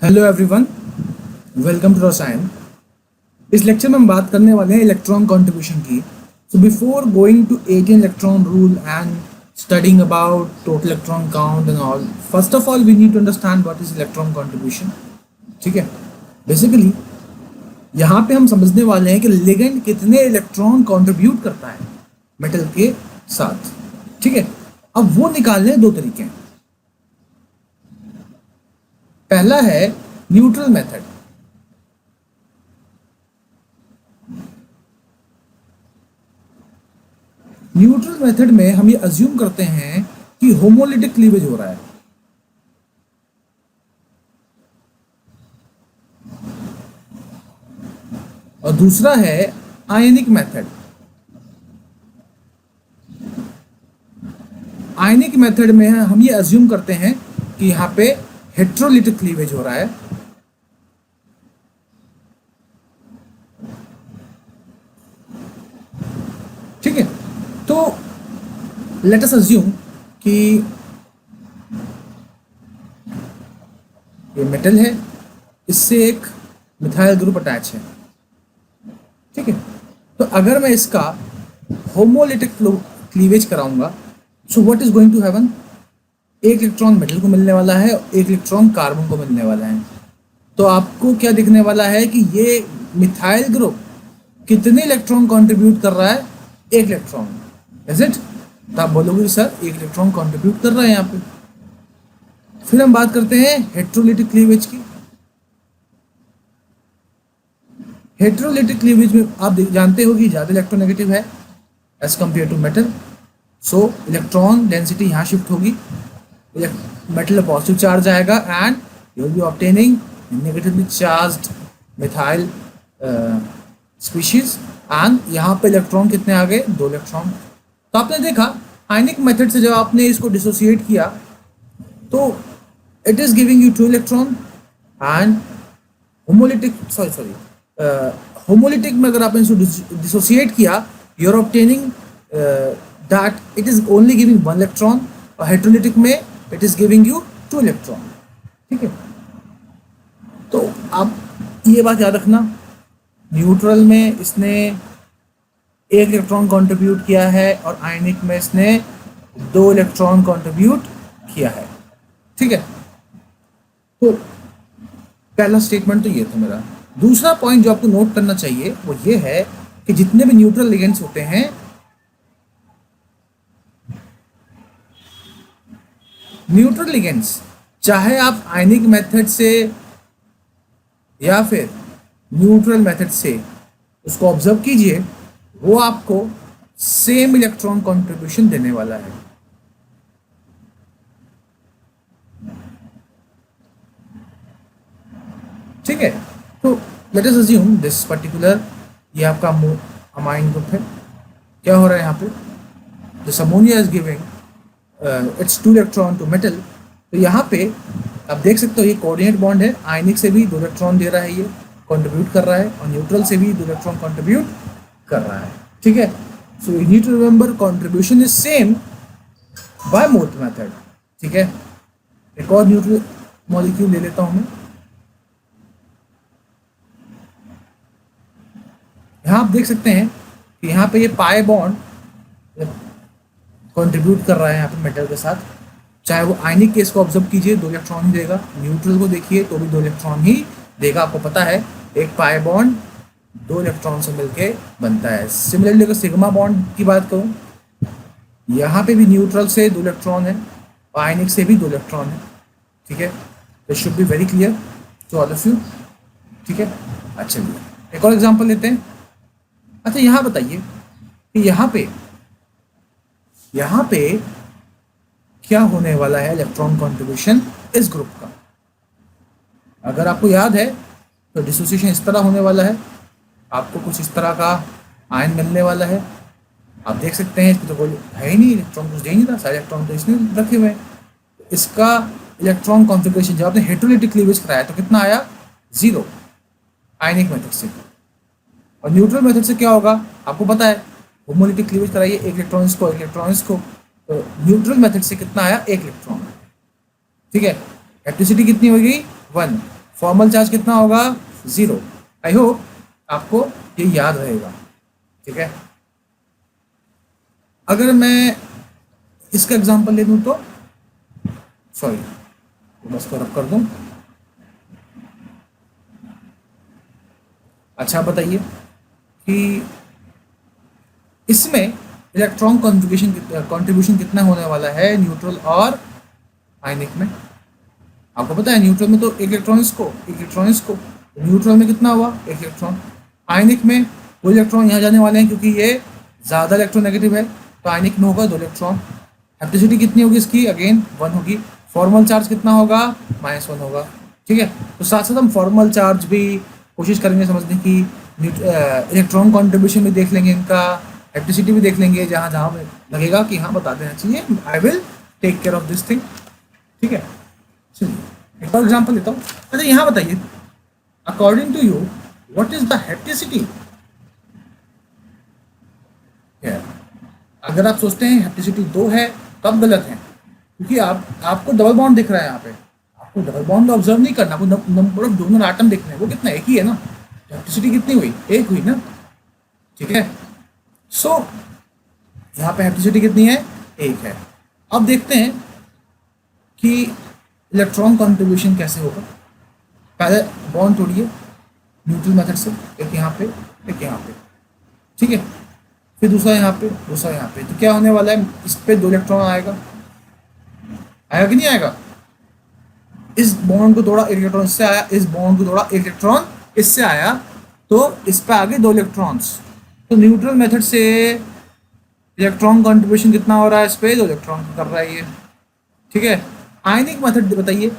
Hello everyone, welcome to रसायन। इस lecture में हम बात करने वाले हैं इलेक्ट्रॉन कंट्रीब्यूशन की। So before going to 18 electron rule and studying about total electron count and all, first of all we need to understand what is electron contribution. ठीक है, बेसिकली यहाँ पे हम समझने वाले हैं कि लिगेंड कितने इलेक्ट्रॉन कंट्रीब्यूट करता है मेटल के साथ। ठीक है, अब वो निकालने दो तरीके हैं। पहला है न्यूट्रल मेथड। न्यूट्रल मेथड में हम ये अज्यूम करते हैं कि होमोलिटिक क्लीवेज हो रहा है। और दूसरा है आयनिक मेथड। आयनिक मेथड में हम ये अज्यूम करते हैं कि यहाँ पे हेट्रोलिटिक क्लीवेज हो रहा है। ठीक है, तो लेट अस अज्यूम कि ये मेटल है, इससे एक मिथाइल ग्रुप अटैच है। ठीक है, तो अगर मैं इसका होमोलिटिक क्लीवेज कराऊंगा, so what is going to happen? एक इलेक्ट्रॉन मेटल को मिलने वाला है और एक इलेक्ट्रॉन कार्बन को मिलने वाला है। तो आपको क्या दिखने वाला है कि ये मिथाइल ग्रुप कितने इलेक्ट्रॉन कंट्रीब्यूट कर रहा है? एक इलेक्ट्रॉन। Is it? तो आप बोलोगे सर एक इलेक्ट्रॉन कंट्रीब्यूट कर रहा है यहाँ पे। फिर हम बात करते हैं हेट्रोलिटिक क्लीवेज की। हेट्रोलिटिक क्लीवेज में आप जानते हो कि ज़्यादा इलेक्ट्रोनेगेटिव है as compare to metal. So electron density यहाँ शिफ्ट होगी, मेटल पॉजिटिव चार्ज आएगा and you will be obtaining negatively charged methyl species. And यहाँ पे इलेक्ट्रॉन कितने आ गए? 2 इलेक्ट्रॉन। तो आपने देखा आयनिक मेथड से जब आपने इसको डिसोसिएट किया तो it is giving you 2 electron and homolytic में अगर आपने इसको डिसोसिएट किया, you are obtaining that it is only giving 1 electron, और हेट्रोलिटिक में it is giving you 2 electron. ठीक है, तो आप ये बात याद रखना, न्यूट्रल में इसने 1 इलेक्ट्रॉन कंट्रीब्यूट किया है और आयनिक में इसने 2 इलेक्ट्रॉन कंट्रीब्यूट किया है। ठीक है, तो पहला स्टेटमेंट तो ये था मेरा। दूसरा पॉइंट जो आपको नोट करना चाहिए वो ये है कि जितने भी न्यूट्रल लिगेंड्स होते हैं, न्यूट्रल लिगेंड्स चाहे आप आयनिक मेथड से या फिर न्यूट्रल मेथड से उसको ऑब्जर्व कीजिए, वो आपको सेम इलेक्ट्रॉन कंट्रीब्यूशन देने वाला है। ठीक है, तो let us assume this particular, ये आपका अमाइन ग्रुप है। क्या हो रहा है यहाँ पे? This ammonia is giving its 2 electron to metal. तो यहाँ पे आप देख सकते हो ये कोऑर्डिनेट बॉन्ड है, आयनिक से भी 2 इलेक्ट्रॉन दे रहा है, ये कंट्रीब्यूट कर रहा है, और न्यूट्रल से भी 2 इलेक्ट्रॉन कंट्रीब्यूट कर रहा है। ठीक है, so you need to remember contribution is same by both method. ठीक है, एक और न्यूट्रल मॉलिक्यूल ले लेता हूं मैं। यहाँ आप देख सकते हैं कि यहाँ पे ये पाई बॉन्ड कंट्रीब्यूट कर रहा है यहाँ पे मेटल के साथ। चाहे वो आयनिक केस को ऑब्जर्व कीजिए, 2 इलेक्ट्रॉन ही देगा, न्यूट्रल को देखिए तो भी 2 इलेक्ट्रॉन ही देगा। आपको पता है एक पाई बॉन्ड 2 इलेक्ट्रॉन से मिलके बनता है। सिमिलरली अगर सिग्मा बॉन्ड की बात करूँ, यहाँ पे भी न्यूट्रल से 2 इलेक्ट्रॉन है और आयनिक से भी 2 इलेक्ट्रॉन है। ठीक है, this should be very clear to all of you. ठीक है, अच्छा चलिए एक और एग्जांपल लेते हैं। अच्छा यहाँ बताइए कि यहाँ पे क्या होने वाला है इलेक्ट्रॉन कंट्रीब्यूशन इस ग्रुप का। अगर आपको याद है तो डिसोसिएशन इस तरह होने वाला है, आपको कुछ इस तरह का आयन मिलने वाला है। आप देख सकते हैं इसमें तो कोई है ही नहीं, इलेक्ट्रॉन कुछ दे ही नहीं रहा, सारे इलेक्ट्रॉन तो इसने रखे हुए हैं। इसका इलेक्ट्रॉन कॉन्फ़िगरेशन जब आपने हेट्रोलिटिक क्लीवेज कराया तो कितना आया? 0 आयनिक मेथड से। और न्यूट्रल मेथड से क्या होगा आपको पता है, होमोलिटिक क्लीवेज कराइए, 1 इलेक्ट्रॉन इसको 1 इलेक्ट्रॉन इसको, तो न्यूट्रल मेथड से कितना आया? 1 इलेक्ट्रॉन। ठीक है, इलेक्ट्रिसिटी कितनी हो गई? 1। फॉर्मल चार्ज कितना होगा, 0। आई होप आपको ये याद रहेगा, ठीक है। अगर मैं इसका एग्जांपल ले दूं तो, सॉरी बस को रब कर दूं। अच्छा बताइए कि इसमें इलेक्ट्रॉन कंट्रीब्यूशन कितना होने वाला है न्यूट्रल और आयनिक में। आपको पता है न्यूट्रल में तो एक इलेक्ट्रॉन इसको, न्यूट्रल में कितना हुआ, एक इलेक्ट्रॉन। आयनिक में दो इलेक्ट्रॉन यहाँ जाने वाले हैं क्योंकि ये ज़्यादा इलेक्ट्रोनेगेटिव है, तो आयनिक में होगा 2 इलेक्ट्रॉन। हैप्टिसिटी कितनी होगी इसकी, अगेन 1 होगी। फॉर्मल चार्ज कितना होगा, -1 होगा, ठीक है। तो साथ साथ हम फॉर्मल चार्ज भी कोशिश करेंगे समझने की, इलेक्ट्रॉन कॉन्ट्रीब्यूशन भी देख लेंगे इनका, हैप्टिसिटी भी देख लेंगे, जहाँ जहाँ पे लगेगा कि हाँ बता देना चाहिए, I will take care of this thing, ठीक है। चलिए एक और एग्जाम्पल लेता हूँ। अच्छा यहाँ बताइए, according to you what is the hapticity. अगर आप सोचते हैं हैप्टिसिटी 2 है तब गलत है, क्योंकि आपको डबल बॉन्ड दिख रहा है यहाँ पे, आपको डबल बॉन्ड ऑब्जर्व नहीं करना, आपको नंबर ऑफ डोनर आटम दिख रहे हैं, वो कितना, एक ही है ना। हैप्टिसिटी कितनी हुई, 1 हुई ना, ठीक है। सो यहाँ पे हैप्टिसिटी कितनी है, 1 है। अब देखते हैं कि इलेक्ट्रॉन कॉन्ट्रीब्यूशन कैसे होगा। पहले बॉन्ड तोड़िए न्यूट्रल मेथड से, एक यहाँ पे एक यहाँ पे, ठीक है, फिर दूसरा यहाँ पे दूसरा यहाँ पे। तो क्या होने वाला है, इस पे 2 इलेक्ट्रॉन आएगा कि नहीं आएगा। इस बॉन्ड को तोड़ा, 1 इलेक्ट्रॉन इससे आया, इस बॉन्ड को तोड़ा, 1 इलेक्ट्रॉन इससे आया, तो इस पे आगे 2 इलेक्ट्रॉन्स। तो न्यूट्रल मेथड से इलेक्ट्रॉन कॉन्ट्रीब्यूशन कितना हो रहा है, इस पे 2 इलेक्ट्रॉन कर रहा है ये, ठीक है। आयनिक मेथड बताइए,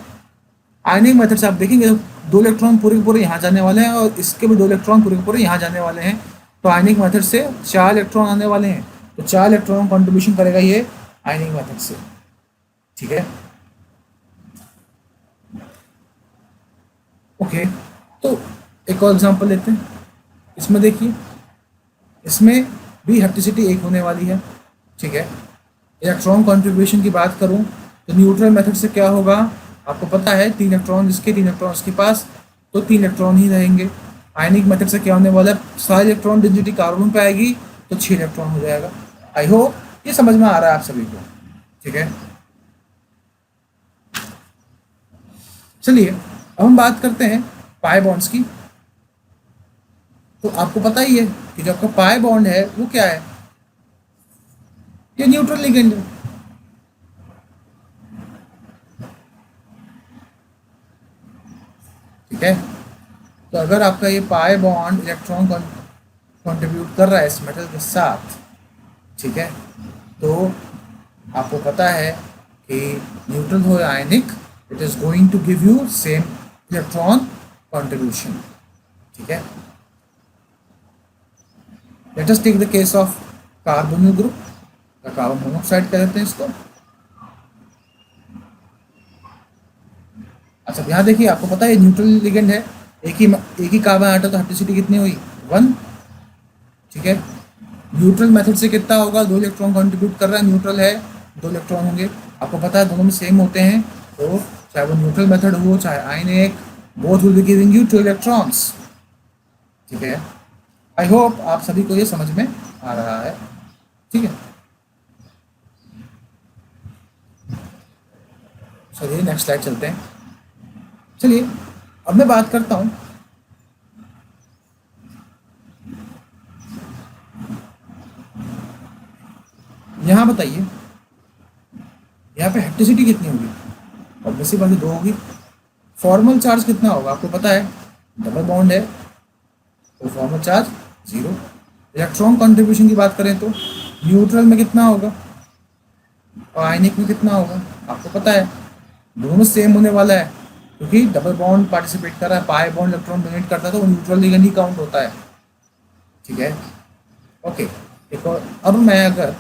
आयनिक मेथड से आप देखेंगे 2 इलेक्ट्रॉन पूरे के पूरे यहाँ जाने वाले हैं, और इसके भी 2 इलेक्ट्रॉन पूरे के पूरे यहाँ जाने वाले हैं। तो आयनिक मेथड से 4 इलेक्ट्रॉन आने वाले हैं, तो 4 इलेक्ट्रॉन कॉन्ट्रीब्यूशन करेगा ये आयनिक मेथड से, ठीक है। ओके, तो एक और एग्जांपल लेते हैं। इसमें देखिए, इसमें भी हैप्टिसिटी 1 होने वाली है, ठीक है। इलेक्ट्रॉन कॉन्ट्रीब्यूशन की बात करूं तो न्यूट्रल मेथड से क्या होगा, आपको पता है 3 इलेक्ट्रॉन इसके 3 इलेक्ट्रॉन इसके पास, तो 3 इलेक्ट्रॉन ही रहेंगे। आयनिक मेथड से क्या होने वाला है, सारे इलेक्ट्रॉन डेंसिटी कार्बन पे आएगी, तो 6 इलेक्ट्रॉन हो जाएगा। आई होप ये समझ में आ रहा है आप सभी को, ठीक है। चलिए अब हम बात करते हैं पाई बॉन्ड्स की। तो आपको पता ही है कि जो आपका पाई बॉन्ड है वो क्या है, ये न्यूट्रल लिगेंड है, ठीक है। तो अगर आपका ये पाई बॉन्ड इलेक्ट्रॉन कंट्रीब्यूट कर रहा है इस मेटल के साथ, ठीक है, तो आपको पता है कि न्यूट्रल हो या ionic, it is going to give you same electron contribution, ठीक है। Let us take the case of carbonyl group, या कार्बन मोनोऑक्साइड कहते हैं इसको। अच्छा यहाँ देखिए, आपको पता है न्यूट्रल लिगेंड है, एक ही कार्बन आटा, तो हैप्टिसिटी कितनी हुई, 1, ठीक है। न्यूट्रल मेथड से कितना होगा, 2 इलेक्ट्रॉन कंट्रीब्यूट कर रहा है, न्यूट्रल है, 2 इलेक्ट्रॉन होंगे। आपको पता है दोनों में सेम होते हैं, तो चाहे वो न्यूट्रल मेथड हो चाहे ionic, both will be giving you 2 electrons, ठीक है। आई होप आप सभी को ये समझ में आ रहा है, ठीक है। चलिए नेक्स्ट स्लाइड चलते हैं। चलिए अब मैं बात करता हूं यहाँ, बताइए यहाँ पे हैप्टिसिटी कितनी होगी, ऑब्वियसली बात 2 होगी। फॉर्मल चार्ज कितना होगा, आपको पता है डबल बॉन्ड है, तो फॉर्मल चार्ज 0। इलेक्ट्रॉन कंट्रीब्यूशन की बात करें तो न्यूट्रल में कितना होगा और आयनिक में कितना होगा, आपको पता है दोनों सेम होने वाला है, क्योंकि डबल बॉन्ड पार्टिसिपेट कर रहा है, पाई बॉन्ड इलेक्ट्रॉन डोनेट करता है, तो वो न्यूट्रल लिगेंड ही काउंट होता है, ठीक है। ओके, एक और, अब मैं अगर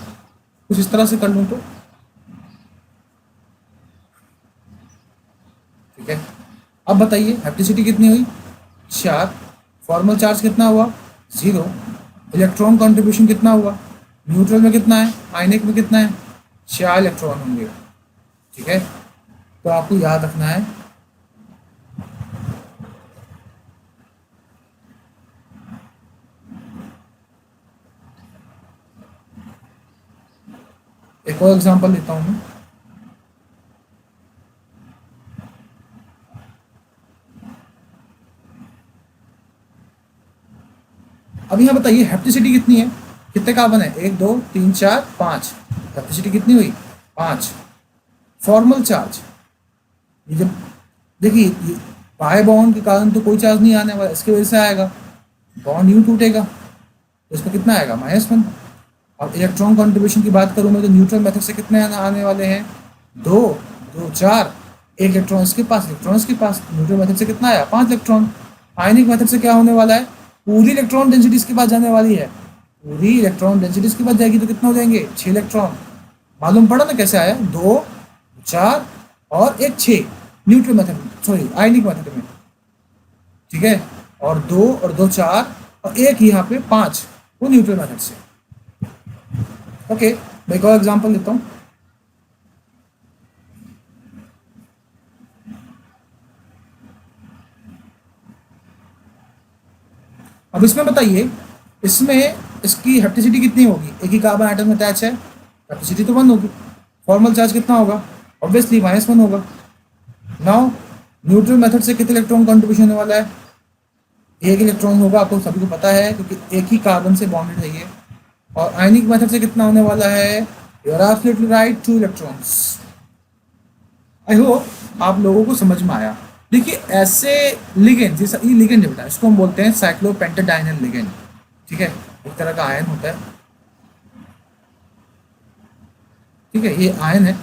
कुछ इस तरह से कर लूँ तो, ठीक है। अब बताइए हैप्टिसिटी कितनी हुई, 4। फॉर्मल चार्ज कितना हुआ, 0। इलेक्ट्रॉन कंट्रीब्यूशन कितना हुआ, न्यूट्रल में कितना है, आयनिक में कितना है, 4 इलेक्ट्रॉन होंगे, ठीक है। तो आपको याद रखना है एक और एग्जांपल लेता हूँ मैं। अब यहाँ बताइए हेप्टिसिटी कितनी है, कितने कार्बन है, 1 2 3 4 5, हेप्टिसिटी कितनी हुई 5। फॉर्मल चार्ज, ये जब देखिए ये बाय बॉन्ड के कारण तो कोई चार्ज नहीं आने वाला, इसकी वजह से आएगा, बॉन्ड यूं टूटेगा तो इसमें कितना आएगा -1। और इलेक्ट्रॉन कंट्रीब्यूशन की बात करूँ मैं तो न्यूट्रल मेथड से कितने आने वाले हैं, 2 2 4, एक इलेक्ट्रॉन इसके पास, इलेक्ट्रॉन इसके पास, न्यूट्रल मेथड से कितना आया 5 इलेक्ट्रॉन। आयनिक मेथड से क्या होने वाला है, पूरी इलेक्ट्रॉन डेंसिटी इसके पास जाने वाली है, पूरी इलेक्ट्रॉन डेंसिटी इसके पास जाएगी तो कितना हो जाएंगे 6 इलेक्ट्रॉन। मालूम पड़ा ना कैसे आया, 2 4 और एक 6 न्यूट्रल मेथड, सॉरी आयनिक मेथड में, ठीक है। और 2 और 2 4 और एक यहाँ पे 5 वो न्यूट्रल मेथड से। ओके, मैं एक और एग्जांपल देता हूँ। अब इसमें बताइए, इसमें इसकी हेप्टिसिटी कितनी होगी, एक ही कार्बन आइटम में अटैच है, हेप्टिसिटी तो 1 होगी। फॉर्मल चार्ज कितना होगा, ऑब्वियसली -1 होगा। नाउ न्यूट्रल मेथड से कितने इलेक्ट्रॉन कंट्रीब्यूशन होने वाला है, एक इलेक्ट्रॉन होगा, आपको सभी को पता है क्योंकि एक ही कार्बन से बॉन्डेड है ये। और आयनिक मेथड से कितना होने वाला है, you are absolutely right, 2 electrons. I hope आप लोगों को समझ में आया। देखिए ऐसे लिगेंड, जैसा ये लिगेंड है बेटा, इसको हम बोलते हैं साइक्लोपेंटाडाइनल लिगेंड, ठीक है, एक तरह का आयन होता है, ठीक है, ये आयन है।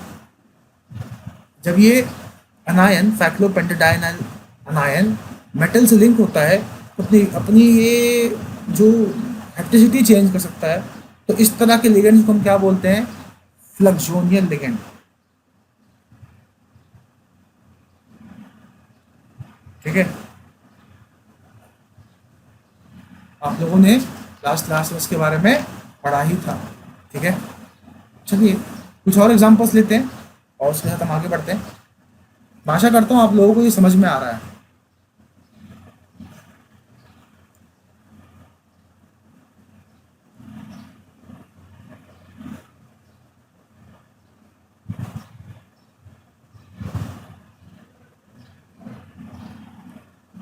जब ये अनायन साइक्लोपेंटाडाइनल अनायन मेटल से लिंक होता है तो अपनी अपनी ये जो हेप्टिसिटी चेंज कर सकता है, तो इस तरह के लिगेंड्स को हम क्या बोलते हैं, फ्लक्सोनियल लिगेंड, ठीक है। आप लोगों ने लास्ट में इसके बारे में पढ़ा ही था, ठीक है। चलिए कुछ और एग्जांपल्स लेते हैं और उसके साथ हम आगे बढ़ते हैं। मैं आशा करता हूँ आप लोगों को ये समझ में आ रहा है।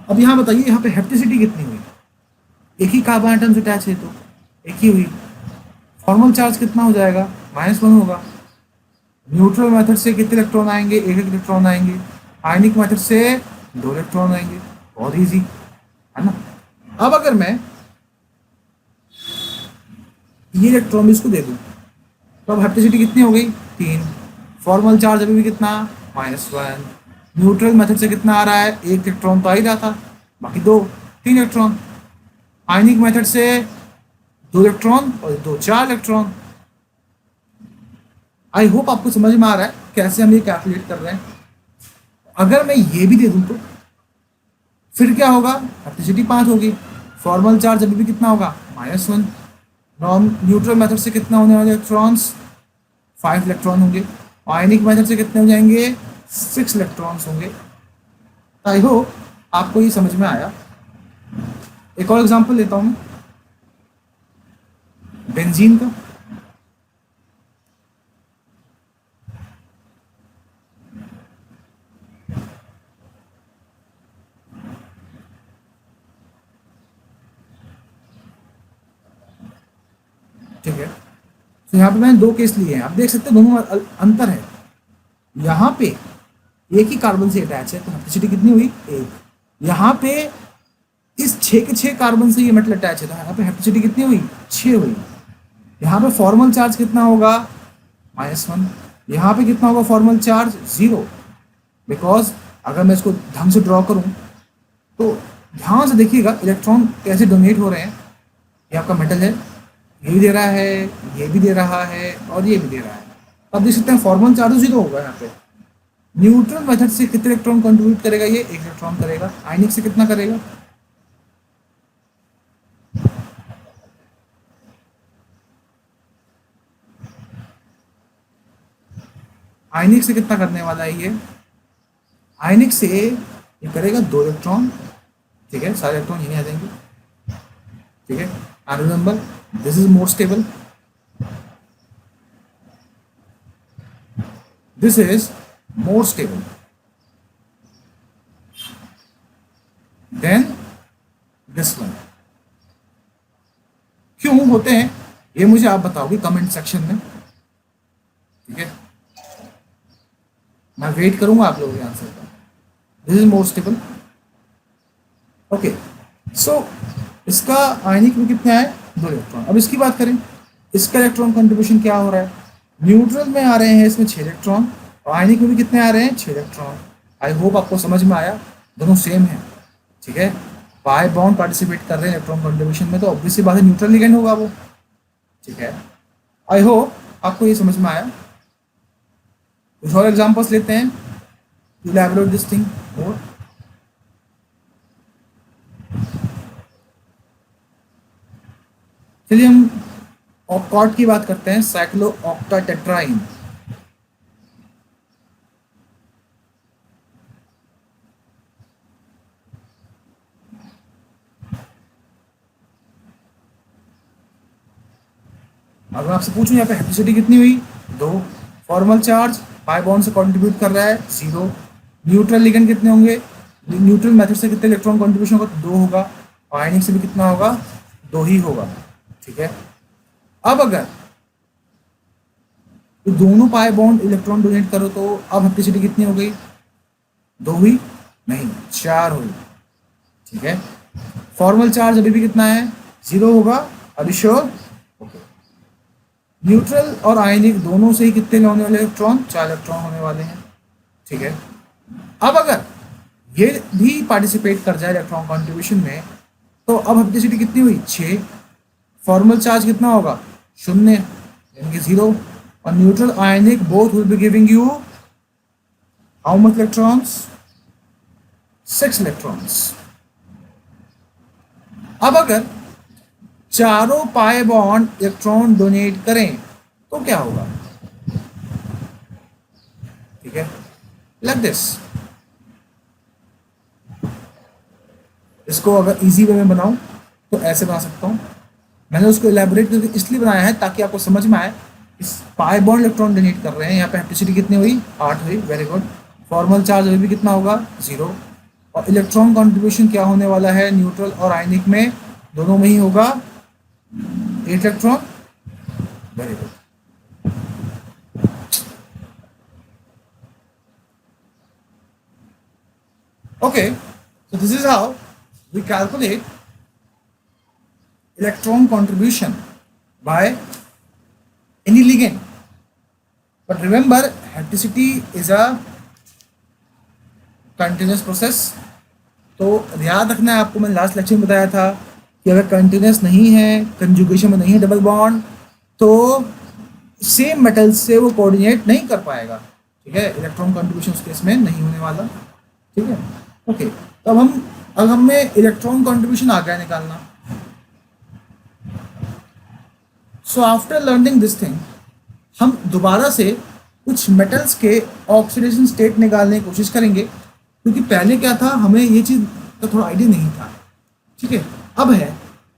अब यहाँ बताइए, यहाँ पे हेप्टिसिटी कितनी हुई, एक ही कार्बन आइटम से अटैच है तो एक ही हुई। फॉर्मल चार्ज कितना हो जाएगा, -1 होगा। न्यूट्रल मेथड से कितने इलेक्ट्रॉन आएंगे, एक इलेक्ट्रॉन आएंगे। आयनिक मेथड से 2 इलेक्ट्रॉन आएंगे, बहुत इजी है ना। अब अगर मैं ये इलेक्ट्रॉन इसको दे दूं तो अब हेप्टिसिटी कितनी हो गई, 3। फॉर्मल चार्ज अभी भी कितना, -1। न्यूट्रल मेथड से कितना आ रहा है, एक इलेक्ट्रॉन तो आ ही रहा था, बाकी 2 3 इलेक्ट्रॉन। आयनिक मेथड से 2 इलेक्ट्रॉन और 2 4 इलेक्ट्रॉन। आई होप आपको समझ में आ रहा है कैसे हम ये कैलकुलेट कर रहे हैं। अगर मैं ये भी दे दूं तो फिर क्या होगा, हेप्टिसिटी 5 होगी। फॉर्मल चार्ज अभी भी कितना होगा, -1। नॉन न्यूट्रल मेथड से कितना होने वाले इलेक्ट्रॉन्स, 5 इलेक्ट्रॉन होंगे। आयनिक मेथड से कितने हो जाएंगे, 6 इलेक्ट्रॉन्स होंगे। आई होप आपको ये समझ में आया। एक और एग्जांपल लेता हूँ बेंजीन का। ठीक है, तो यहाँ पे मैंने 2 केस लिए हैं, आप देख सकते हैं दोनों में अंतर है। यहाँ पे एक ही कार्बन से अटैच है तो हेप्टिसिटी कितनी हुई, 1। यहाँ पे इस 6 के 6 कार्बन से ये मेटल अटैच है तो यहाँ पे हेप्टिसिटी कितनी हुई, 6 हुई। यहाँ पे फॉर्मल चार्ज कितना होगा, -1। यहाँ पे कितना होगा फॉर्मल चार्ज, 0। बिकॉज अगर मैं इसको ढंग से ड्रॉ करूँ तो ध्यान से देखिएगा इलेक्ट्रॉन कैसे डोनेट हो रहे हैं। ये आपका मेटल है, ये भी दे रहा है, ये भी दे रहा है और ये भी दे रहा है। अब देख सकते हैं फॉर्मल चार्ज 0 होगा यहाँ पे। न्यूट्रल मेथड से कितने इलेक्ट्रॉन कंट्रीब्यूट करेगा, ये 1 इलेक्ट्रॉन करेगा। आयनिक से कितना करेगा, आयनिक से कितना करने वाला है ये, आयनिक से ये करेगा 2 इलेक्ट्रॉन, ठीक है, सारे इलेक्ट्रॉन यहीं आ जाएंगे, ठीक है। And remember this is more stable. This is more stable then this one. क्यों होते हैं ये मुझे आप बताओगे कमेंट सेक्शन में, ठीक है? मैं वेट करूंगा आप लोगों के आंसर का। This is more stable. Okay, so इसका आयनिक में कितने आए? 2 इलेक्ट्रॉन। अब इसकी बात करें, इसका इलेक्ट्रॉन कंट्रीब्यूशन क्या हो रहा है? न्यूट्रल में आ रहे हैं इसमें 6 इलेक्ट्रॉन और आयनिक में भी कितने आ रहे हैं? 6 इलेक्ट्रॉन। आई होप आपको समझ में आया, दोनों सेम है, ठीक है? पाई बॉन्ड पार्टिसिपेट कर रहे हैं इलेक्ट्रॉन कंट्रीब्यूशन में, तो ऑब्वियसली बात है न्यूट्रल लिगेंड होगा वो, ठीक है? आई होप आपको ये समझ में आया। कुछ और एग्जांपल्स लेते हैं to elaborate this thing more. चलिए हम ऑक्टॉट की बात करते हैं, साइक्लोऑक्टाटेट्राइन। अगर आपसे पूछूं यहाँ पे हेप्टिसिटी कितनी हुई? 2। फॉर्मल चार्ज पाई बॉन्ड से कंट्रीब्यूट कर रहा है 0। न्यूट्रल लिगेंड कितने होंगे? न्यूट्रल मेथड से कितने इलेक्ट्रॉन कंट्रीब्यूशन होगा? 2 होगा। आयनिक से भी कितना होगा? 2 ही होगा, ठीक है? अब अगर तो दोनों पाई बॉन्ड इलेक्ट्रॉन डोनेट करो तो अब हेप्टिसिटी कितनी हो गई? 2 हुई? नहीं, 4 हुई, ठीक है? फॉर्मल चार्ज अभी भी कितना है? 0 होगा। अभी श्योर? ओके। न्यूट्रल और आयनिक दोनों से ही कितने होने वाले इलेक्ट्रॉन? 4 इलेक्ट्रॉन होने वाले हैं, ठीक है? अब अगर ये भी पार्टिसिपेट कर जाए इलेक्ट्रॉन कॉन्ट्रीब्यूशन में तो अब हेप्टिसिटी कितनी हुई? 6। फॉर्मल चार्ज कितना होगा? 0 यानी कि 0। और neutral ionic both will be giving you how much electrons? 6 electrons. अब अगर चारों पाई बॉन्ड इलेक्ट्रॉन डोनेट करें तो क्या होगा? ठीक है, लाइक दिस। इसको अगर इजी वे में बनाऊं तो ऐसे बना सकता हूं। मैंने उसको इलेबोरेट करके इसलिए बनाया है ताकि आपको समझ में आए। इस पाई बॉन्ड इलेक्ट्रॉन डोनेट कर रहे हैं, यहाँ पे हेप्टिसिटी कितनी हुई? 8 हुई, वेरी गुड। फॉर्मल चार्ज अभी भी कितना होगा? 0। और इलेक्ट्रॉन कॉन्ट्रीब्यूशन क्या होने वाला है? न्यूट्रल और आयनिक में दोनों में ही होगा 8 electron, very good. Okay, so this is how we calculate electron contribution by any ligand. But remember, hapticity is a continuous process. तो याद रखना है आपको, मैंने लास्ट लेक्चर में बताया था कि अगर कंटिन्यूस नहीं है, कंजुगेशन में नहीं है डबल बॉन्ड, तो सेम मेटल से वो कोऑर्डिनेट नहीं कर पाएगा, ठीक है? इलेक्ट्रॉन कंट्रीब्यूशन उस केस में नहीं होने वाला, ठीक है? ओके, तो अब हमें इलेक्ट्रॉन कंट्रीब्यूशन आ गया निकालना। So after learning this thing हम दोबारा से कुछ मेटल्स के ऑक्सीडेशन स्टेट निकालने की कोशिश करेंगे, क्योंकि पहले क्या था, हमें ये चीज़ का थोड़ा आइडिया नहीं था, ठीक है? अब है,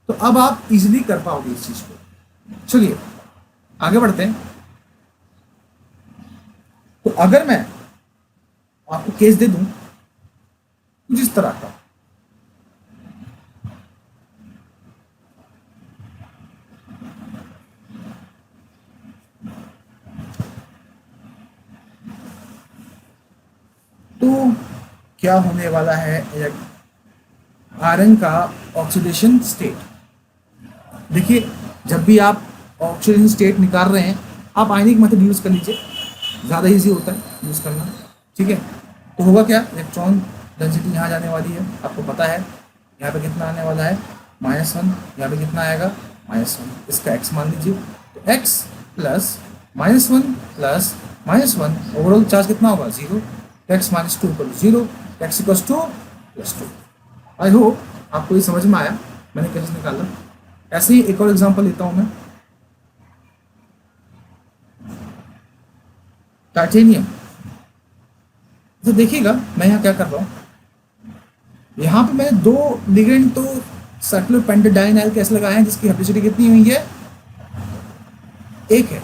तो अब आप इजीली कर पाओगे इस चीज़ को। चलिए आगे बढ़ते हैं। तो अगर मैं आपको केस दे दूं कुछ इस तरह का, तो क्या होने वाला है आयरन का ऑक्सीडेशन स्टेट? देखिए, जब भी आप ऑक्सीडेशन स्टेट निकाल रहे हैं आप आयनिक मेथड यूज़ कर लीजिए, ज़्यादा इजी होता है यूज़ करना, ठीक है? तो होगा क्या, इलेक्ट्रॉन डेंसिटी यहाँ जाने वाली है, आपको पता है यहाँ पे कितना आने वाला है? -1। यहाँ पे कितना आएगा? -1। इसका x मान लीजिए, तो x plus -1 plus -1, overall charge कितना होगा? 0। x -2 equal 0, x equal 2 + 2। आई होप आपको ये समझ में आया मैंने कैसे निकाला। ऐसे ही एक और एग्जांपल लेता हूँ मैं, टाइटेनियम। तो देखिएगा मैं यहाँ क्या कर रहा हूँ, यहाँ पे मैंने 2 लिगेंड तो साइक्लोपेंटाडाइनाइल के ऐसे लगाए हैं जिसकी हेप्टिसिटी कितनी हुई है? 1 है,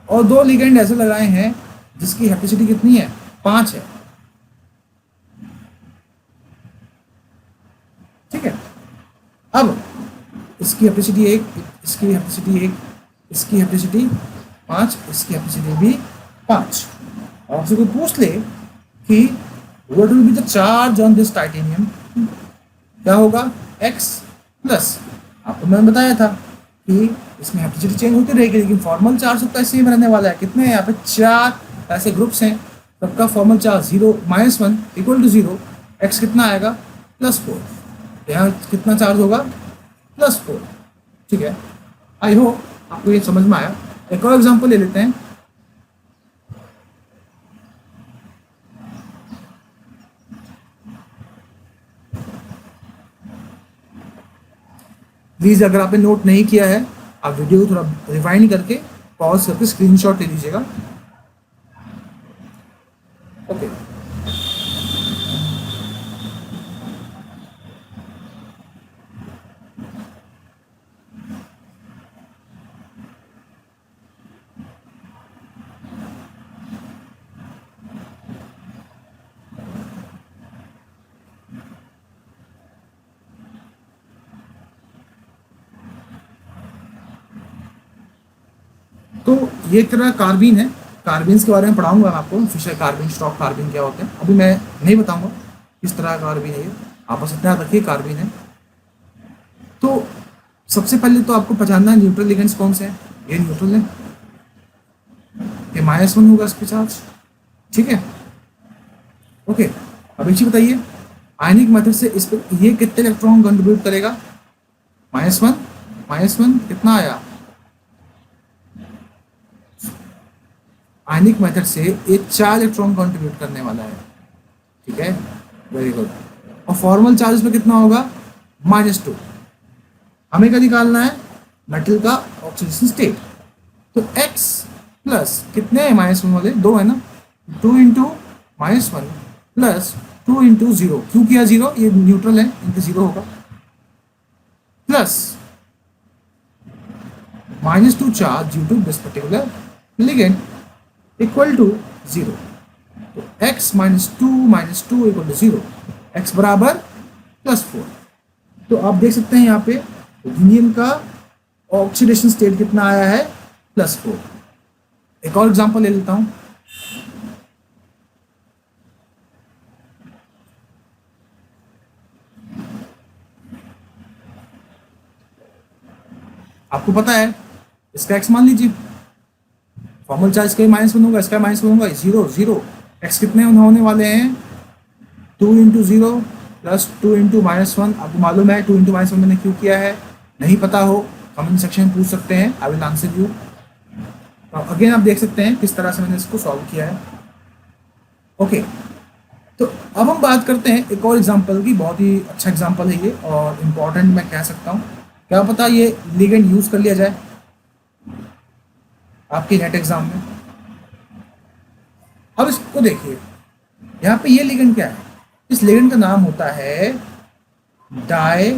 और 2 लिगेंड ऐसे लगाए हैं जिसकी हैप्टिसिटी कितनी है, 5 है। ठीक है, अब इसकी हैप्टिसिटी 1, इसकी हैप्टिसिटी 1, इसकी हैप्टिसिटी 5, इसकी हैप्टिसिटी भी 5। और आपसे कोई पूछ ले कि what will be the charge on this titanium, क्या होगा, x प्लस, आपको मैंने बताया था कि इसमें हैप्टिसिटी चेंज होती रहेगी लेकिन फॉर्मल चार्ज सबका सेम रहने वाला है। कितने हैं यहाँ पे, 4 ऐसे ग्रुप्स हैं, सबका formal charge 0 -1 equal to 0, x कितना आएगा, +4। यहाँ कितना चार्ज होगा, +4। ठीक है, आई होप आपको ये समझ में आया। एक और एग्जांपल ले लेते हैं। प्लीज़ अगर आपने नोट नहीं किया है, आप वीडियो को थोड़ा रिवाइंड करके पॉज करके स्क्रीनशॉट ले लीजिएगा। ओके, तो ये एक तरह कार्बिन है। कार्बिन्स के बारे में पढ़ाऊंगा मैं आपको, फिशर कार्बिन, स्टॉक कार्बिन क्या होते हैं, अभी मैं नहीं बताऊंगा किस तरह का कार्बिन है ये, आप बस इतना रखिए कार्बिन है। तो सबसे पहले तो आपको पहचानना है न्यूट्रल लिगेंड्स कौन से हैं। ये न्यूट्रल है, ये -1 होगा इस पे चार्ज। ठीक है, ओके। अब एक चीज बताइए, आयनिक मेथड से इस पे ये कितने इलेक्ट्रॉन कंट्रीब्यूट करेगा, -1 कितना आया, आयनिक मेथड से ये 4 इलेक्ट्रॉन कंट्रीब्यूट करने वाला है। ठीक है, वेरी गुड। और फॉर्मल चार्ज पे कितना होगा, -2। हमें क्या निकालना है, मेटल का ऑक्सीडेशन स्टेट। तो x प्लस कितने हैं, -1 वाले 2 है ना, 2 इंटू -1 प्लस 2 इंटू 0, क्यों किया 0, ये न्यूट्रल है, इनके 0 होगा, plus -2 charge due to this particular ligand equal to 0। तो x -2 इक्वल टू 0, x बराबर +4। तो आप देख सकते हैं यहाँ पे यूनियन का ऑक्सीडेशन स्टेट कितना आया है, +4। एक और एग्जांपल ले लेता हूँ। आपको पता है इसका x मान लीजिए, फॉर्मल चार्ज का -1 होगा, इसका -1 होगा, 0 x कितने होने वाले हैं, 2 इंटू 0 प्लस 2 इंटू -1। आपको मालूम है 2 इंटू -1 मैंने क्यों किया है, नहीं पता हो कमेंट सेक्शन में पूछ सकते हैं, I will answer you. Again आप देख सकते हैं किस तरह से मैंने इसको सॉल्व किया है। ओके, तो अब हम बात करते हैं एक और एग्जांपल की, बहुत ही अच्छा एग्जांपल है ये और इम्पॉर्टेंट मैं कह सकता हूँ। क्या पता ये लिगेंड यूज़ कर लिया जाए आपके नेट एग्जाम में। अब इसको देखिए, यहाँ पे ये लिगेंड क्या है, इस लिगेंड का नाम होता है डाई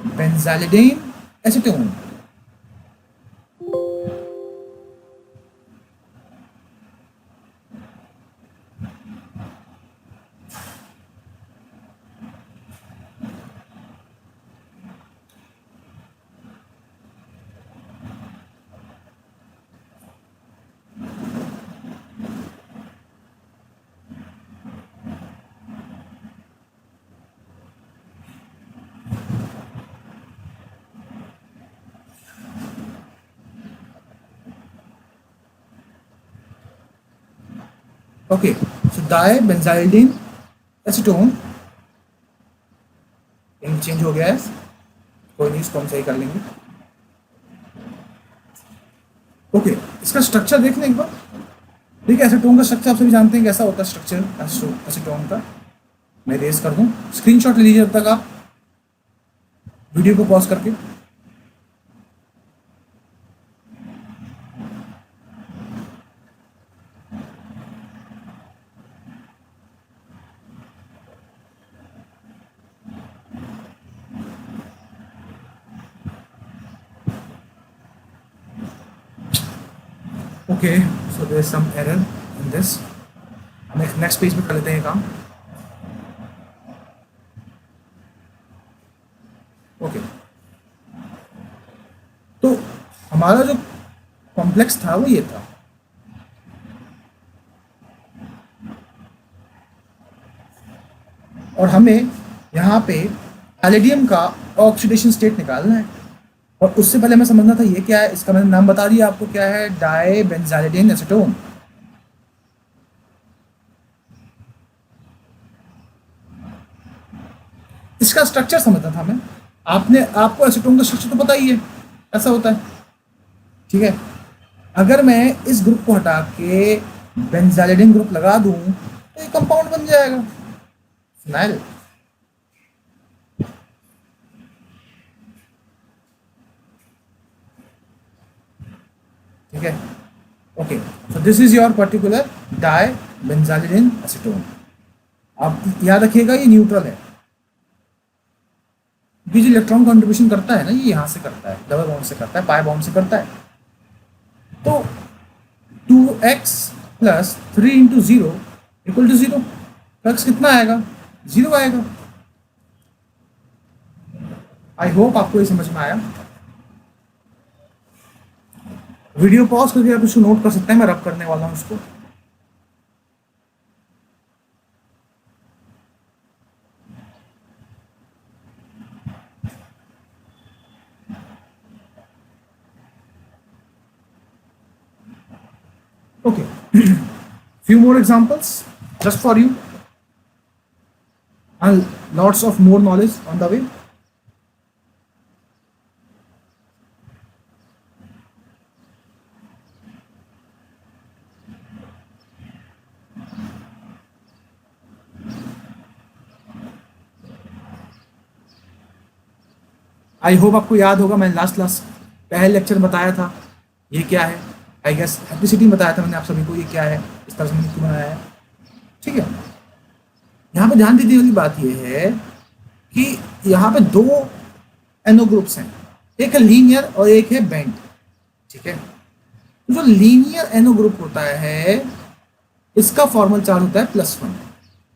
बेंजालिडीन एसीटोन। ओके, सो डाइबेंजाइलिन एसीटोन चेंज हो गया है, कोई नहीं, इसको हम सही कर लेंगे। ओके, इसका स्ट्रक्चर देख लें एक बार। ठीक है, एसीटोन का स्ट्रक्चर आप सभी जानते हैं कैसा होता है स्ट्रक्चर एसीटोन का। मैं रेस कर दूं, स्क्रीनशॉट ले लीजिए जब तक आप वीडियो को पॉज करके। Okay, so there is some error in this. हम एक नेक्स्ट पेज पे कर लेते हैं काम। ओके, तो हमारा जो कॉम्प्लेक्स था वो ये था। और हमें यहाँ पे पैलेडियम का ऑक्सीडेशन स्टेट निकालना है, और उससे पहले हमें समझना था ये क्या है। इसका मैंने नाम बता दिया आपको, क्या है, डाइबेंजाइलिन एसीटोन। इसका स्ट्रक्चर समझना था हमें। आपको एसीटोन का स्ट्रक्चर तो पता ही है, ऐसा होता है, ठीक है। अगर मैं इस ग्रुप को हटा के बेंजाइलिन ग्रुप लगा दूं तो ये कंपाउंड बन जाएगा फिनाइल। ठीक है, okay. So this is your particular dibenzylidene acetone. आप याद रखिएगा ये न्यूट्रल है, जो इलेक्ट्रॉन कंट्रीब्यूशन करता है ना, ये यहाँ से करता है, डबल बॉन्ड से करता है, पाई बॉन्ड से करता है। तो 2x plus 3 into 0 equal to 0। x कितना आएगा, 0 आएगा। आई होप आपको ये समझ में आया। वीडियो पॉज करके आप इसको नोट कर सकते हैं, मैं रब करने वाला हूं उसको। Okay, few more examples just for you, and lots of more knowledge on the way. I hope आपको याद होगा, मैंने लास्ट पहले लेक्चर में बताया था ये क्या है। आई गेस हैप्लिसिटी में बताया था मैंने आप सभी को ये क्या है, इस तरह से मैंने क्यों बनाया है। ठीक है, यहाँ पे ध्यान देने वाली बात ये है कि यहाँ पे दो एनो ग्रुप्स हैं, एक है लीनियर और एक है बेंड। ठीक है, तो जो लीनियर एनो ग्रुप होता है इसका फॉर्मल चार्ज होता है +1,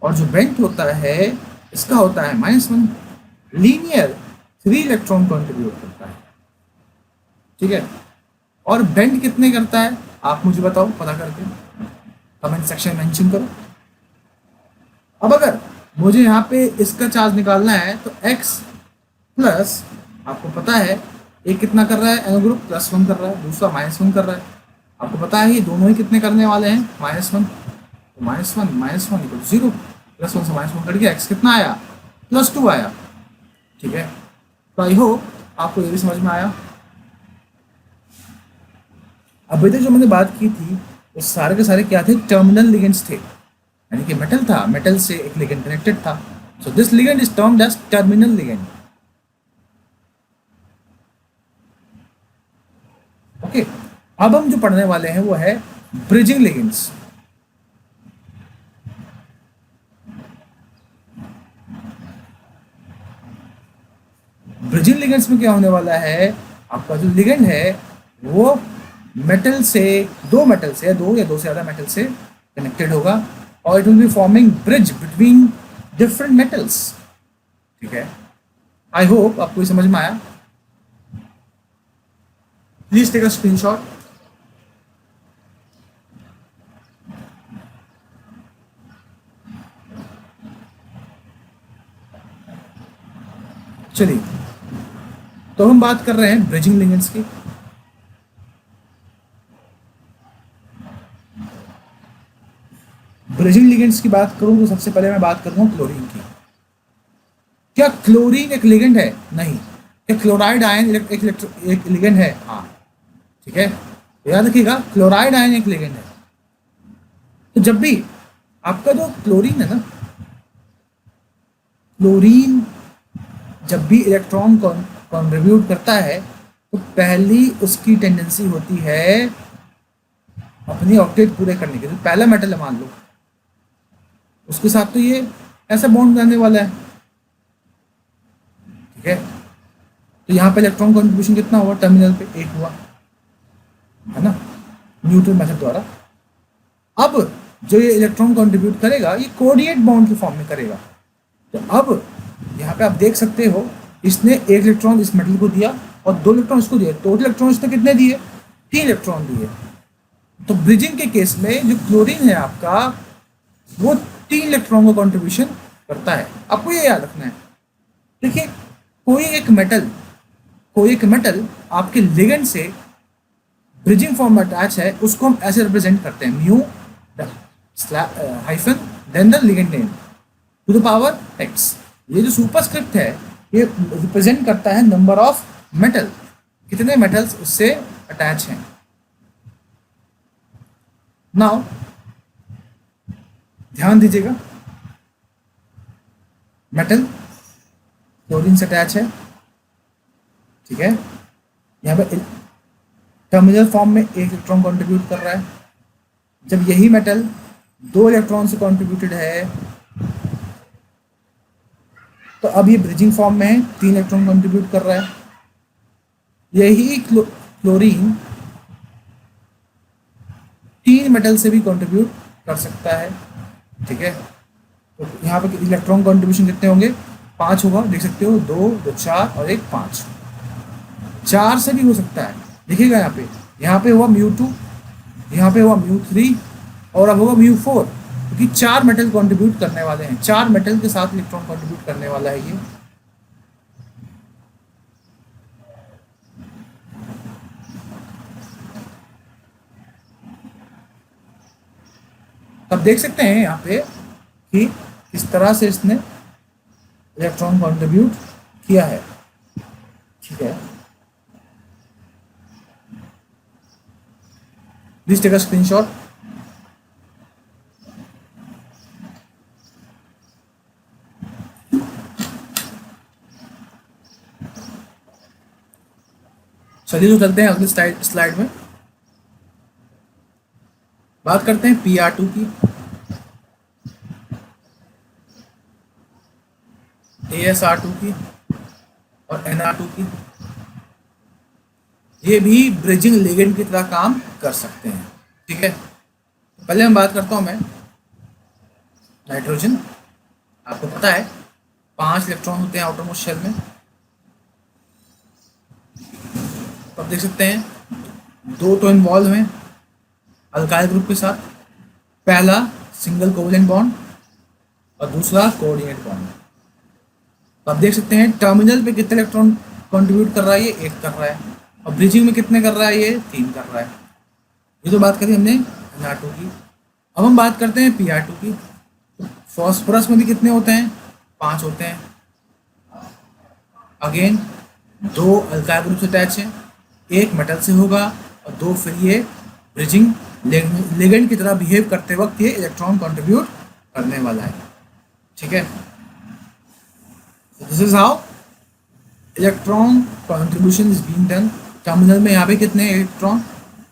और जो बेंड होता है इसका होता है -1। लीनियर 3 इलेक्ट्रॉन कंट्रीब्यूट करता है, ठीक है, और बेंड कितने करता है आप मुझे बताओ, पता करके कमेंट सेक्शन में मेंशन करो। अब अगर मुझे यहाँ पे इसका चार्ज निकालना है तो x प्लस, आपको पता है एक कितना कर रहा है एनो ग्रुप, +1 कर रहा है, दूसरा -1 कर रहा है। आपको पता है ये दोनों ही कितने करने वाले हैं, -1, तो -1 इक्वल 0, +1 से -1 कट गया, x कितना आया, +2 आया। ठीक है, तो आई होप आपको ये भी समझ में आया। अभी तक जो मैंने बात की थी वो सारे के सारे क्या थे, टर्मिनल लिगेंड्स थे, यानी कि मेटल था, मेटल से एक लिगेंड कनेक्टेड था। So this ligand is termed as terminal ligand. Okay, अब हम जो पढ़ने वाले हैं वो है ब्रिजिंग लिगेंड्स। ब्रिजिंग लिगेंड्स में क्या होने वाला है, आपका जो लिगेंड है वो मेटल से, दो या दो से ज़्यादा मेटल से कनेक्टेड होगा, और it will be forming bridge between different metals. ठीक है, आई होप आपको ये समझ में आया। Please take a screenshot. चलिए, तो हम बात कर रहे हैं ब्रिजिंग लिगेंड्स की। ब्रिजिंग लिगेंड्स की बात करूं तो सबसे पहले मैं बात करूंगा क्लोरीन की। क्या क्लोरीन एक लिगेंड है? नहीं। क्या क्लोराइड आयन एक लिगेंड है? हाँ, ठीक है, याद रखिएगा क्लोराइड आयन एक लिगेंड है। तो जब भी आपका जो क्लोरीन है ना, क्लोरीन जब भी इलेक्ट्रॉन कंट्रीब्यूट करता है तो पहली उसकी टेंडेंसी होती है अपनी ऑक्टेट पूरे करने के लिए। पहला मेटल है मान लो, उसके साथ तो ये ऐसा बॉन्ड बनाने वाला है। ठीक है, तो यहाँ पे इलेक्ट्रॉन कंट्रीब्यूशन कितना हुआ, टर्मिनल पे 1 हुआ है ना, न्यूटन मेथड द्वारा। अब जो ये इलेक्ट्रॉन कंट्रीब्यूट करेगा ये कोऑर्डिनेट बॉन्ड के फॉर्म में करेगा। तो अब यहाँ पे आप देख सकते हो इसने एक इलेक्ट्रॉन इस मेटल को दिया और 2 इलेक्ट्रॉन इसको दिए, टोटल इलेक्ट्रॉन इसने कितने दिए, 3 इलेक्ट्रॉन दिए। तो ब्रिजिंग के केस में जो क्लोरीन है आपका वो 3 इलेक्ट्रॉन का कंट्रीब्यूशन करता है। आपको ये याद रखना है। देखिए कोई एक मेटल आपके लिगेंड से ब्रिजिंग फॉर्म में अटैच है, उसको हम ऐसे रिप्रेजेंट करते हैं, mu hyphen then the ligand name to the power x। ये जो सुपरस्क्रिप्ट है ये रिप्रेजेंट करता है नंबर ऑफ मेटल, कितने मेटल्स उससे अटैच हैं। नाउ ध्यान दीजिएगा, मेटल क्लोरीन से अटैच है, ठीक है। यहाँ पे टर्मिनल फॉर्म में 1 इलेक्ट्रॉन कंट्रीब्यूट कर रहा है। जब यही मेटल 2 इलेक्ट्रॉन से कंट्रीब्यूटेड है तो अब ये ब्रिजिंग फॉर्म में है, 3 इलेक्ट्रॉन कंट्रीब्यूट कर रहा है। यही क्लोरीन 3 मेटल से भी कंट्रीब्यूट कर सकता है, ठीक है। तो यहाँ पे इलेक्ट्रॉन कंट्रीब्यूशन कितने होंगे, 5 होगा, देख सकते हो, 2 2 4 और 1 5। 4 से भी हो सकता है, देखिएगा यहाँ पे हुआ μ2, यहाँ पे हुआ μ3 और अब होगा μ4, क्योंकि 4 मेटल कंट्रीब्यूट करने वाले हैं, 4 मेटल के साथ इलेक्ट्रॉन कंट्रीब्यूट करने वाला है ये। तब देख सकते हैं यहाँ पे कि किस तरह से इसने इलेक्ट्रॉन कंट्रीब्यूट किया है, ठीक है। Please take a screenshot. चलिए तो चलते हैं अगले स्लाइड में। बात करते हैं Pr2 की, AsR2 की और Nr2 की। ये भी ब्रिजिंग लिगेंड की तरह काम कर सकते हैं, ठीक है। पहले हम बात करता हूं मैं नाइट्रोजन। आपको पता है 5 इलेक्ट्रॉन होते हैं आउटर मोस्ट शेल में। तो आप देख सकते हैं 2 तो इन्वॉल्व हैं अल्काइल ग्रुप के साथ, पहला सिंगल कोवलेंट बॉन्ड और दूसरा कोऑर्डिनेट बॉन्ड। तो आप देख सकते हैं टर्मिनल पे कितने इलेक्ट्रॉन कंट्रीब्यूट कर रहा है, ये 1 कर रहा है, और ब्रिजिंग में कितने कर रहा है, ये 3 कर रहा है। ये तो बात करी हमने Nr2 की। अब हम बात करते हैं Pr2 की। तो फॉस्फोरस में भी कितने होते हैं, 5 होते हैं। अगेन 2 अल्काइल ग्रुप से अटैच है, 1 मेटल से होगा और 2 फिर ये ब्रिजिंग लिगेंड की तरह बिहेव करते वक्त ये इलेक्ट्रॉन कंट्रीब्यूट करने वाला है, ठीक है। This is how electron contribution is being done. Terminal में यहाँ पे कितने इलेक्ट्रॉन,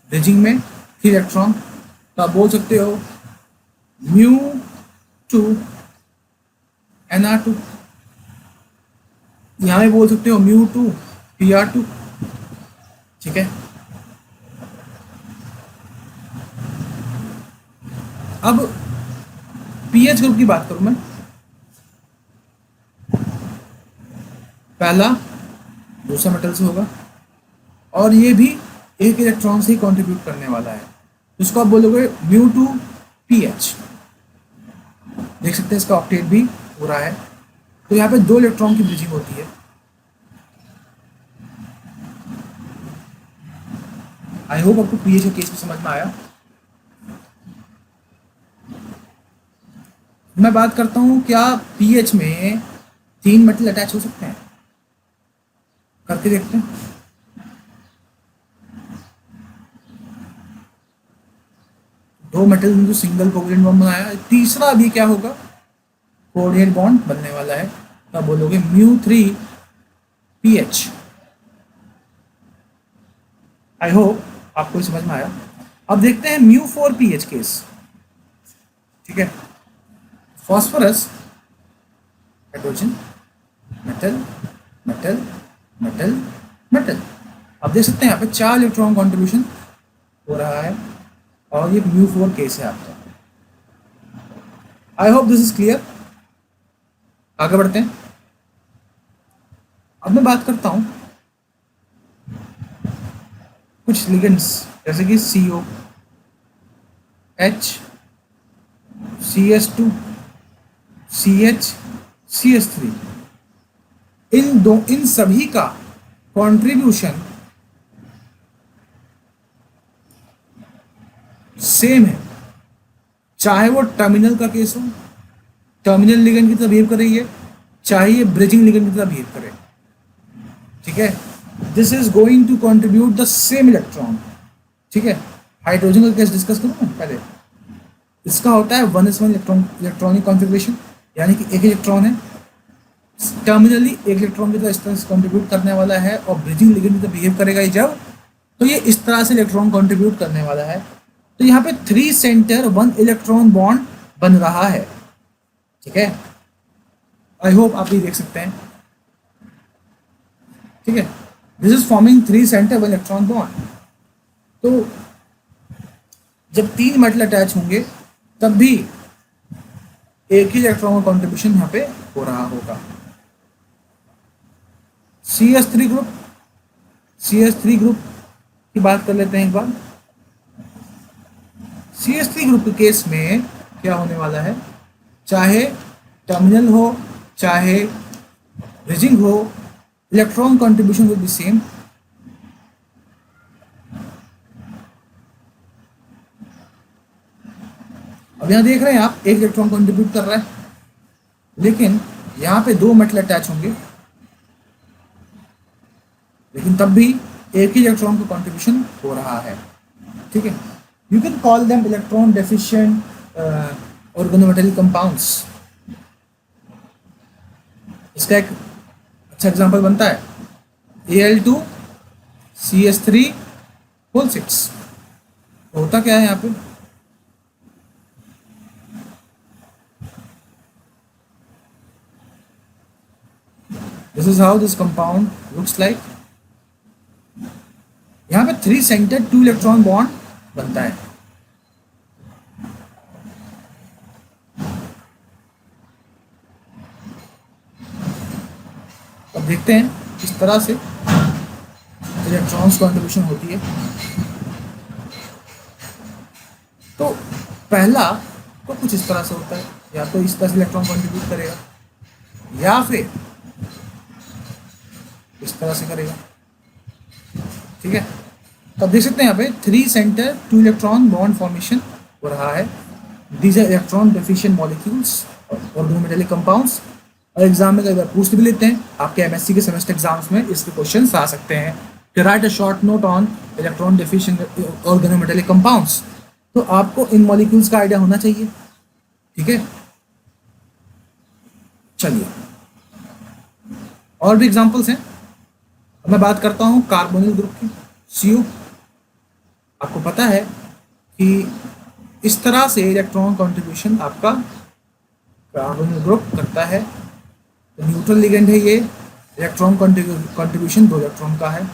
ब्रिजिंग में 3 इलेक्ट्रॉन। तो आप बोल सकते हो μ2 Nr2, यहाँ पे बोल सकते हो μ2 Pr2, ठीक है। अब पीएच ग्रुप की बात करूं मैं, पहला दूसरा मेटल से होगा और ये भी 1 इलेक्ट्रॉन से ही कंट्रीब्यूट करने वाला है, इसको आप बोलोगे μ2 pH। देख सकते हैं इसका ऑक्टेट भी हो रहा है। तो यहाँ पे 2 इलेक्ट्रॉन की ब्रिजिंग होती है। आई होप आपको पीएच के केस में समझ में आया। मैं बात करता हूं क्या पीएच में 3 मेटल अटैच हो सकते हैं, करके देखते हैं। दो मेटल में जो सिंगल कोवलेंट बॉन्ड बनाया, तीसरा भी क्या होगा, कोऑर्डिनेट बॉन्ड बनने वाला है। तो आप बोलोगे μ3 pH। आई होप आपको समझ में आया। अब देखते हैं μ4 pH केस, ठीक है। Phosphorus, hydrogen, metal metal metal metal. अब देख सकते हैं यहाँ पे 4 इलेक्ट्रॉन कंट्रीब्यूशन हो रहा है और ये μ4 केस है आपका। I hope this is clear. आगे बढ़ते हैं। अब मैं बात करता हूं कुछ लिगेंड्स जैसे कि CO, H, CS2, CH, CS3। इन सभी का कंट्रीब्यूशन सेम है, चाहे वो टर्मिनल का केस हो, टर्मिनल लिगेंड की तरह बिहेव कर रही है, चाहे ये ब्रिजिंग लिगेंड की तरह बिहेव करे। ठीक है, this is going to contribute the same electron. ठीक है, हाइड्रोजन का केस डिस्कस करूँ ना पहले। इसका होता है 1s1 इलेक्ट्रॉनिक कॉन्फ़िगरेशन, यानी कि एक इलेक्ट्रॉन है, टर्मिनली एक इलेक्ट्रॉन की तरह इस तरह से कंट्रीब्यूट करने वाला है, और ब्रिजिंग लिगेंड की तरह बिहेव करेगा ये जब, तो ये इस तरह से इलेक्ट्रॉन कंट्रीब्यूट करने वाला है। तो यहाँ पे 3 सेंटर 1 इलेक्ट्रॉन बॉन्ड बन रहा है। ठीक है, आई होप आप ये देख सकते हैं। ठीक है, this is forming 3 centre 1 electron bond. तो जब 3 मेटल अटैच होंगे तब भी एक ही इलेक्ट्रॉन का कंट्रीब्यूशन यहाँ पे हो रहा होगा। CS3 ग्रुप, CS3 ग्रुप की बात कर लेते हैं एक बार। CS3 ग्रुप के केस में क्या होने वाला है, चाहे टर्मिनल हो चाहे ब्रिजिंग हो, electron contribution will be same. अब यहां देख रहे हैं आप, एक इलेक्ट्रॉन कंट्रीब्यूट कर रहा है, लेकिन यहां पे 2 मेटल अटैच होंगे, लेकिन तब भी एक ही इलेक्ट्रॉन का कंट्रीब्यूशन हो रहा है। ठीक है, you can call them electron deficient organometallic compounds. इसका एक अच्छा एग्जांपल बनता है Al2CS3(6). तो होता क्या है यहाँ पे, this is how this compound looks like. यहाँ पे 3 सेंटर 2 इलेक्ट्रॉन बॉन्ड बनता है। अब देखते हैं किस तरह से इलेक्ट्रॉन्स कंट्रीब्यूशन होती है। तो पहला तो कुछ इस तरह से होता है, या तो इस तरह से इलेक्ट्रॉन कंट्रीब्यूट करेगा, या फिर इस तरह से करेगा। ठीक है, तो देख सकते हैं यहाँ पे 3 सेंटर 2 इलेक्ट्रॉन बॉन्ड फॉर्मेशन हो रहा है। These are electron deficient molecules organometallic compounds. और एग्जाम में कई बार पूछ भी लेते हैं, आपके MSc के सेमेस्टर एग्जाम्स में इसके क्वेश्चंस आ सकते हैं कि right a short note on electron deficient organometallic compounds. तो आपको इन मॉलिक्यूल्स का आइडिया होना चाहिए। ठीक है, चलिए और भी एग्जांपल्स हैं। अब मैं बात करता हूँ कार्बोनिल ग्रुप की, CO। आपको पता है कि इस तरह से इलेक्ट्रॉन कंट्रीब्यूशन आपका कार्बोनिल ग्रुप करता है। तो न्यूट्रल लिगेंड है ये, इलेक्ट्रॉन कंट्रीब्यूशन 2 इलेक्ट्रॉन का है।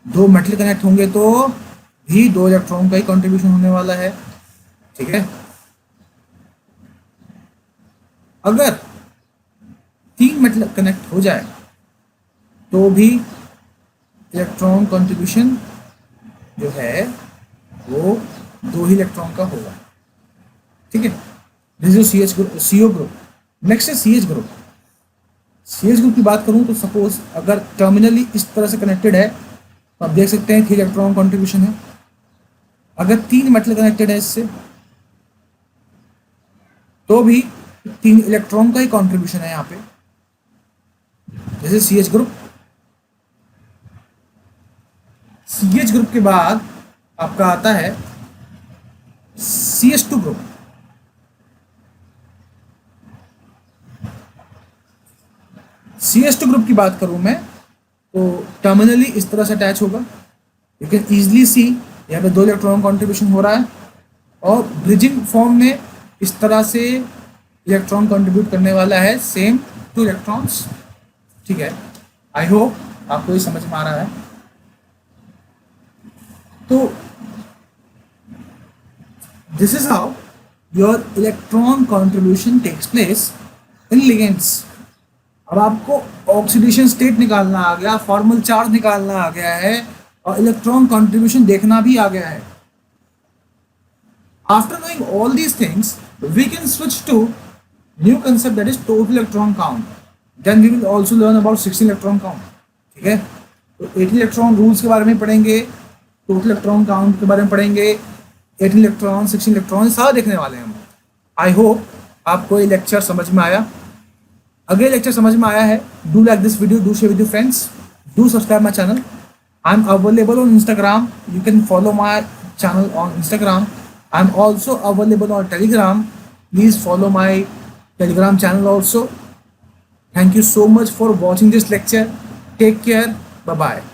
2 मेटल कनेक्ट होंगे तो भी 2 इलेक्ट्रॉन का ही कंट्रीब्यूशन होने वाला है। ठीक है, अगर 3 मेटल कनेक्ट हो जाए तो भी इलेक्ट्रॉन कंट्रीब्यूशन जो है वो 2 ही इलेक्ट्रॉन का होगा। ठीक है, this is CH group, CO group. Next है CH ग्रुप। CH ग्रुप की बात करूं तो सपोज अगर टर्मिनली इस तरह से कनेक्टेड है तो आप देख सकते हैं कि इलेक्ट्रॉन कंट्रीब्यूशन है। अगर 3 मेटल कनेक्टेड है इससे तो भी 3 इलेक्ट्रॉन का ही कंट्रीब्यूशन है यहाँ पे, जैसे CH ग्रुप। CH ग्रुप के बाद आपका आता है CS2 ग्रुप। CS2 ग्रुप की बात करूं मैं तो टर्मिनली इस तरह से अटैच होगा, यू कैन इजिली सी यहाँ पे 2 इलेक्ट्रॉन कंट्रीब्यूशन हो रहा है, और ब्रिजिंग फॉर्म में इस तरह से इलेक्ट्रॉन कंट्रीब्यूट करने वाला है सेम 2 इलेक्ट्रॉन्स। ठीक है, आई होप आपको ये समझ में आ रहा है। तो this is how your electron contribution takes place in ligands. अब आपको ऑक्सीडेशन स्टेट निकालना आ गया, फॉर्मल चार्ज निकालना आ गया है, और इलेक्ट्रॉन कॉन्ट्रीब्यूशन देखना भी आ गया है। After knowing all these things we can switch to new concept that is total electron count. Then we will also learn about 16 electron count. ठीक है, तो 18 इलेक्ट्रॉन रूल्स के बारे में पढ़ेंगे, टोटल इलेक्ट्रॉन काउंट के बारे में पढ़ेंगे, 18 इलेक्ट्रॉन 16 इलेक्ट्रॉन सारा देखने वाले हैं हम। आई होप आपको ये लेक्चर समझ में आया। अगर ये लेक्चर समझ में आया है, do like this video, do share with your friends, do subscribe my channel. I am available on Instagram, you can follow my channel on Instagram. I am also available on Telegram, please follow my Telegram channel also. Thank you so much for watching this lecture. Take care. Bye bye.